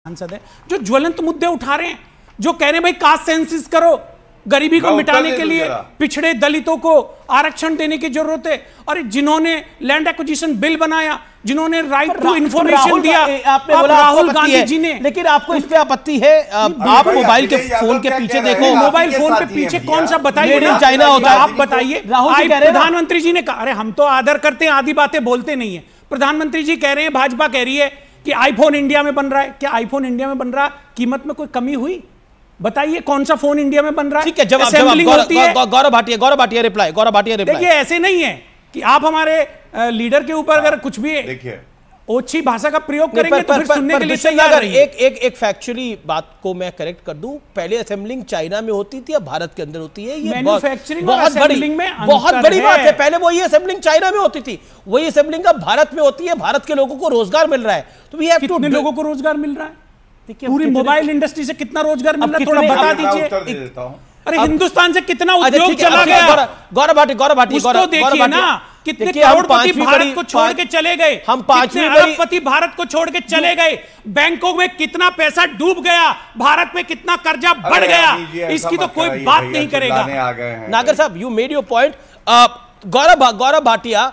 सांसद है जो ज्वलंत मुद्दे उठा रहे हैं, जो कह रहे हैं भाई कास्ट सेंसस करो, गरीबी को मिटाने के लिए पिछड़े दलितों को आरक्षण देने की जरूरत है। और जिन्होंने लैंड एक्विजिशन बिल बनाया, जिन्होंने राइट टू इंफॉर्मेशन दिया, आपने बोला राहुल गांधी जी ने। लेकिन आपको इस पे आपत्ति है? आप मोबाइल के फोन के पीछे देखो, मोबाइल फोन पे पीछे कौन सा बताइए, चाइना होता है, आप बताइए। प्रधानमंत्री जी ने कहा, अरे हम तो आदर करते हैं, आधी बातें बोलते नहीं है। प्रधानमंत्री जी कह रहे हैं, भाजपा कह रही है कि आईफोन इंडिया में बन रहा है। क्या आईफोन इंडिया में बन रहा है? कीमत में कोई कमी हुई? बताइए कौन सा फोन इंडिया में बन रहा है? ठीक है, जवाब गौरव भाटिया रिप्लाई। देखिए ऐसे नहीं है कि आप हमारे लीडर के ऊपर अगर कुछ भी देखिए ओछी भाषा का प्रयोग करेंगे तो फिर सुनने के लिए तैयार रहिए। एक फैक्चुअली बात को मैं करेक्ट कर दूं, पहले असेंबलिंग चाइना में होती थी, अब भारत के अंदर होती है। ये मैन्युफैक्चरिंग बहुत बड़ी बात है। पहले वही असेंबलिंग चाइना में होती थी, वही असेंबलिंग अब भारत में होती है। भारत के लोगों को रोजगार मिल रहा है। तो कितने लोगों को रोजगार मिल रहा है? पूरी मोबाइल इंडस्ट्री से कितना रोजगार मिल रहा है, थोड़ा बता दीजिए। अरे हिंदुस्तान से कितना उद्योग चला गया? गौरव भाटी उसको देखिए ना, कितने करोड़पति भारत को छोड़ के चले गए, हम पांचवी अरबपति भारत को छोड़ के चले गए, बैंकों में कितना पैसा डूब गया, भारत में कितना कर्जा बढ़ गया, इसकी तो कोई बात नहीं करेगा। नागर साहब, you made your point. Gaurav Bhatia,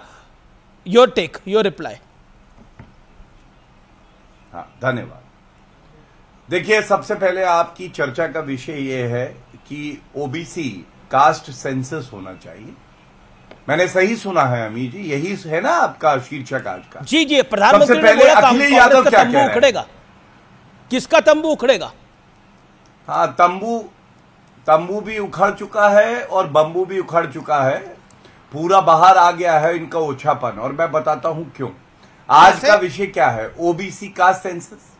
your take, your reply. धन्यवाद। देखिए, सबसे पहले आपकी चर्चा का विषय यह है कि ओबीसी कास्ट सेंसस होना चाहिए। मैंने सही सुना है अमी जी, यही है ना आपका शीर्षक आज का? जी जी, प्रधानमंत्री सबसे पहले अखिलेश यादव क्या कह रहे हैं? उखड़ेगा, किसका तंबू उखड़ेगा? हाँ, तंबू भी उखड़ चुका है और बंबू भी उखड़ चुका है। पूरा बाहर आ गया है इनका ओछापन, और मैं बताता हूं क्यों। आज का विषय क्या है? OBC caste census.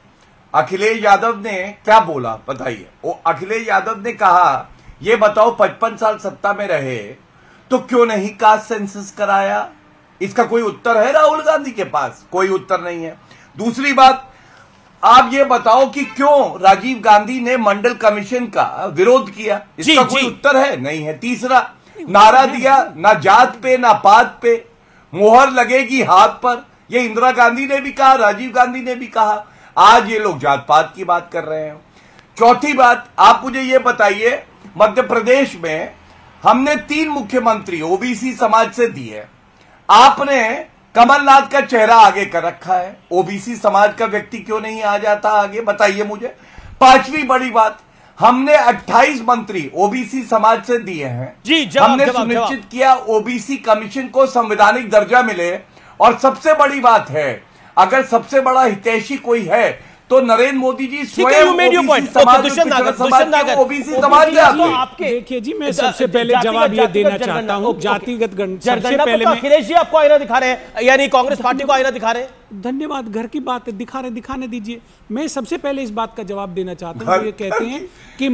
Akhilesh Yadav ने क्या बोला बताइए? अखिलेश यादव ने कहा, ये बताओ 55 साल सत्ता में रहे तो क्यों नहीं कास्ट सेंसस कराया? इसका कोई उत्तर है राहुल गांधी के पास? कोई उत्तर नहीं है। दूसरी बात, आप ये बताओ कि क्यों राजीव गांधी ने मंडल कमीशन का विरोध किया? इसका कोई उत्तर है? नहीं है। तीसरा, नारा दिया ना जात पे ना पात पे, मोहर लगेगी हाथ पर। ये इंदिरा गांधी ने भी कहा, राजीव गांधी ने भी कहा। आज ये लोग जात पात की बात कर रहे हैं। चौथी बात, आप मुझे ये बताइए, मध्य प्रदेश में हमने 3 मुख्यमंत्री ओबीसी समाज से दिए, आपने कमलनाथ का चेहरा आगे कर रखा है। ओबीसी समाज का व्यक्ति क्यों नहीं आ जाता आगे, बताइए मुझे। पांचवी बड़ी बात, हमने 28 मंत्री ओबीसी समाज से दिए हैं। हमने सुनिश्चित किया ओबीसी कमीशन को संवैधानिक दर्जा मिले। और सबसे बड़ी बात है, अगर सबसे बड़ा हितैषी कोई है तो नरेंद्र मोदी जी स्वयं ओबीसी समाज के आपके। देखिए जी, मैं सबसे पहले जवाब ये देना चाहता हूं, जातिगत सबसे पहले अखिलेश जी आपको आईना दिखा रहे हैं, यानी कांग्रेस पार्टी को आईना दिखा रहे हैं। धन्यवाद, घर की बात है, दिखाने दीजिए। मैं सबसे पहले इस बात का जवाब देना चाहता हूं। ये कहते हैं कि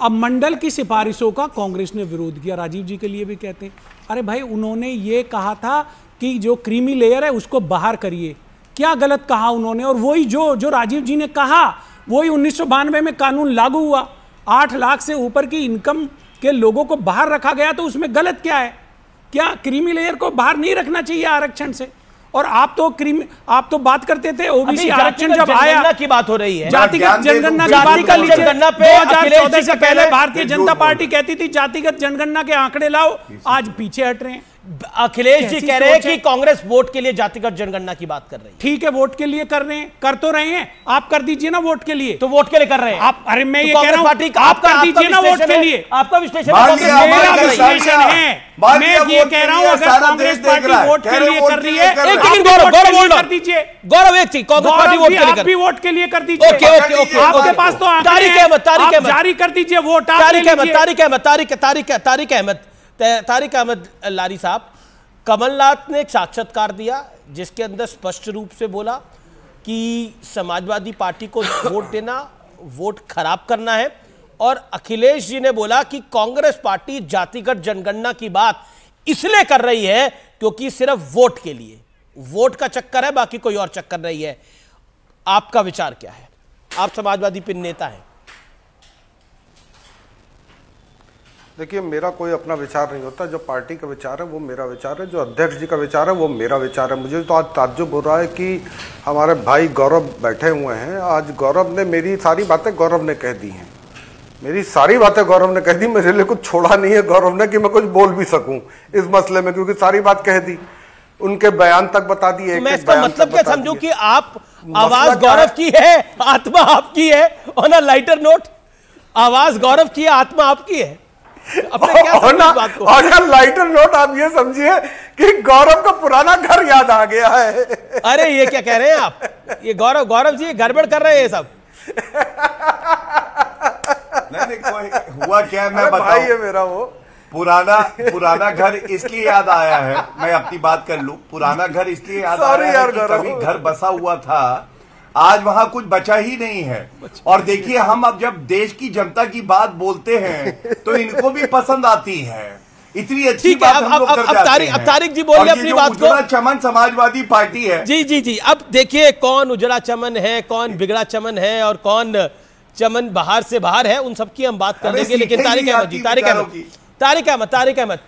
मंडल की सिफारिशों का कांग्रेस ने विरोध किया, राजीव जी के लिए भी कहते हैं। अरे भाई, उन्होंने ये कहा था कि जो क्रीमी लेयर है उसको बाहर करिए। क्या गलत कहा उन्होंने? और वही जो राजीव जी ने कहा, वही 1992 में कानून लागू हुआ। 8 लाख से ऊपर की इनकम के लोगों को बाहर रखा गया, तो उसमें गलत क्या है? क्या क्रीमी लेयर को बाहर नहीं रखना चाहिए आरक्षण से? और आप तो बात करते थे ओबीसी आरक्षण जब आया की बात हो रही है, जातिगत जनगणना की बात कर लीजिए। 2014 से पहले भारतीय जनता पार्टी कहती थी जातिगत जनगणना के आंकड़े लाओ, आज पीछे हट रहे हैं। अखिलेश जी कह रहे हैं कि कांग्रेस वोट के लिए जातिगत जनगणना की बात कर रही है। ठीक है, वोट के लिए कर रहे हैं, कर तो रहे हैं। आप कर दीजिए ना वोट के लिए। तो वोट के लिए कर रहे हैं आप? अरे मैं ये कह रहा हूं, आप कर दीजिए ना वोट के लिए। आपका विश्लेषण है, मैं ये कह रहा हूं, अगर कांग्रेस पार्टी वोट के लिए कर रही है, कर दीजिए। गौरव, एक चीज, कांग्रेस पार्टी वोट के लिए भी वोट के लिए कर दीजिए। आपके पास तो तारीख अहमद जारी कर दीजिए वोट। तारिक अहमद लारी साहब, कमलनाथ ने एक साक्षात्कार दिया जिसके अंदर स्पष्ट रूप से बोला कि समाजवादी पार्टी को वोट देना वोट खराब करना है। और अखिलेश जी ने बोला कि कांग्रेस पार्टी जातिगत जनगणना की बात इसलिए कर रही है क्योंकि सिर्फ वोट के लिए, वोट का चक्कर है, बाकी कोई और चक्कर नहीं है। आपका विचार क्या है? आप समाजवादी पिन नेता हैं। देखिए, मेरा कोई अपना विचार नहीं होता। जो पार्टी का विचार है वो मेरा विचार है, जो अध्यक्ष जी का विचार है वो मेरा विचार है। मुझे तो आज ताज्जुब हो रहा है कि हमारे भाई गौरव बैठे हुए हैं। आज गौरव ने मेरी सारी बातें गौरव ने कह दी हैं, मेरी सारी बातें गौरव ने कह दी। मेरे लिए कुछ छोड़ा नहीं है गौरव ने कि मैं कुछ बोल भी सकूं इस मसले में, क्योंकि सारी बात कह दी, उनके बयान तक बता दिए। तो मैं इसका मतलब क्या समझूं कि आप आवाज गौरव की है, आत्मा आपकी है। ऑन अ लाइटर नोट, आवाज गौरव की है, आत्मा आपकी है। अपने क्या बात को? और लाइटर नोट आप ये समझिए कि गौरव का पुराना घर याद आ गया है। अरे ये क्या कह रहे हैं आप? ये गौरव जी गड़बड़ कर रहे हैं सब। नहीं, हुआ क्या मैं बताऊं। भाई है मेरा वो पुराना घर इसलिए याद आया है, मैं अपनी बात कर लूं। पुराना घर इसलिए याद आ रहा है कि कभी घर बसा हुआ था, आज वहां कुछ बचा ही नहीं है। और देखिए, हम अब जब देश की जनता की बात बोलते हैं तो इनको भी पसंद आती है। इतनी अच्छी बात हम लोग कर जाते हैं। अब तारिक जी बोल रहे अपनी बात को। उजड़ा चमन समाजवादी पार्टी है। जी। अब देखिए कौन उजड़ा चमन है, कौन बिगड़ा चमन है और कौन चमन बाहर से बाहर है, उन सबकी हम बात कर लेंगे। लेकिन तारिक अहमद,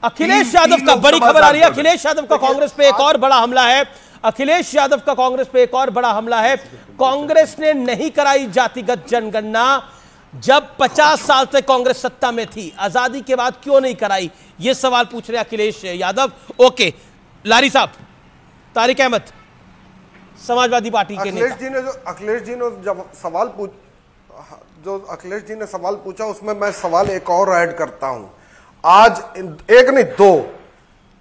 अखिलेश यादव का बड़ी खबर आ रही है। अखिलेश यादव का कांग्रेस पे एक और बड़ा हमला है। अखिलेश यादव का कांग्रेस पे एक और बड़ा हमला है। कांग्रेस ने नहीं कराई जातिगत जनगणना। जब 50 साल से कांग्रेस सत्ता में थी, आजादी के बाद क्यों नहीं कराई, यह सवाल पूछ रहे अखिलेश यादव। ओके लारी साहब, तारिक अहमद समाजवादी पार्टी के नेता। अखिलेश जी ने जब अखिलेश जी ने सवाल पूछा, उसमें मैं सवाल एक और ऐड करता हूं। आज एक नहीं दो,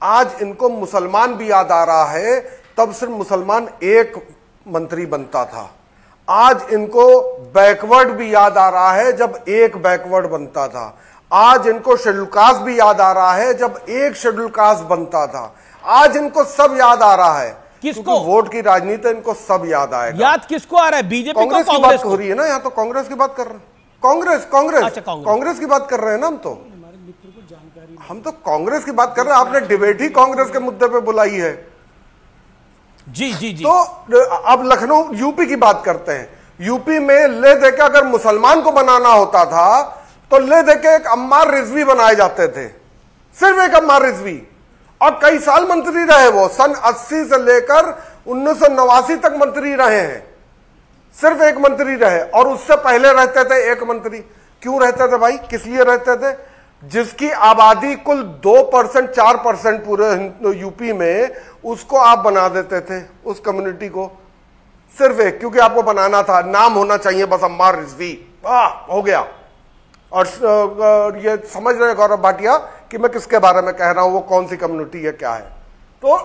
आज इनको मुसलमान भी याद आ रहा है। तब सिर्फ मुसलमान एक मंत्री बनता था। आज इनको बैकवर्ड भी याद आ रहा है जब एक बैकवर्ड बनता था। आज इनको शेड्यूल कास्ट भी याद आ रहा है जब एक शेड्यूल कास्ट बनता था। आज इनको सब याद आ रहा है। किसको? वोट की राजनीति इनको सब याद आएगा। याद किसको आ रहा है? बीजेपी को, कांग्रेस की बात हो रही है ना, यहाँ तो कांग्रेस की बात कर रहे हैं। कांग्रेस की बात कर रहे हैं ना। हम तो कांग्रेस की बात कर रहे हैं। आपने डिबेट ही कांग्रेस के मुद्दे पे बुलाई है। जी। तो अब लखनऊ यूपी की बात करते हैं। यूपी में ले दे के अगर मुसलमान को बनाना होता था तो ले दे के एक अम्मार रिजवी बनाए जाते थे, सिर्फ एक अम्मार रिजवी। और कई साल मंत्री रहे वो, सन 80 से लेकर 1989 तक मंत्री रहे हैं। सिर्फ एक मंत्री रहे, और उससे पहले रहते थे एक मंत्री। क्यों रहते थे भाई? किस लिए रहते थे? जिसकी आबादी कुल 2% 4% पूरे यूपी में, उसको आप बना देते थे, उस कम्युनिटी को। सिर्फ एक, क्योंकि आपको बनाना था, नाम होना चाहिए बस अम्मार रिजवी, हो गया। और ये समझ रहे गौरव भाटिया कि मैं किसके बारे में कह रहा हूं, वो कौन सी कम्युनिटी है, क्या है। तो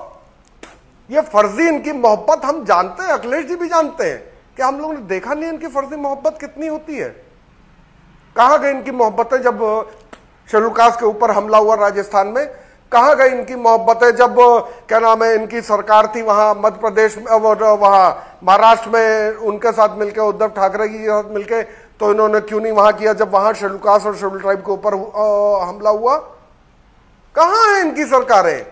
ये फर्जी इनकी मोहब्बत हम जानते हैं, अखिलेश जी भी जानते हैं कि हम लोगों ने देखा नहीं इनकी फर्जी मोहब्बत कितनी होती है। कहां गई इनकी मोहब्बतें जब शेड्यूल कास्ट के ऊपर हमला हुआ राजस्थान में? कहां गई इनकी मोहब्बतें जब क्या नाम है इनकी सरकार थी वहां मध्य प्रदेश में, वहां महाराष्ट्र में उनके साथ मिलकर, उद्धव ठाकरे के साथ मिलकर, तो इन्होंने क्यों नहीं वहां किया जब वहां शेड्यूल कास्ट और शेड्यूल ट्राइब के ऊपर हमला हुआ? कहां है इनकी सरकारें?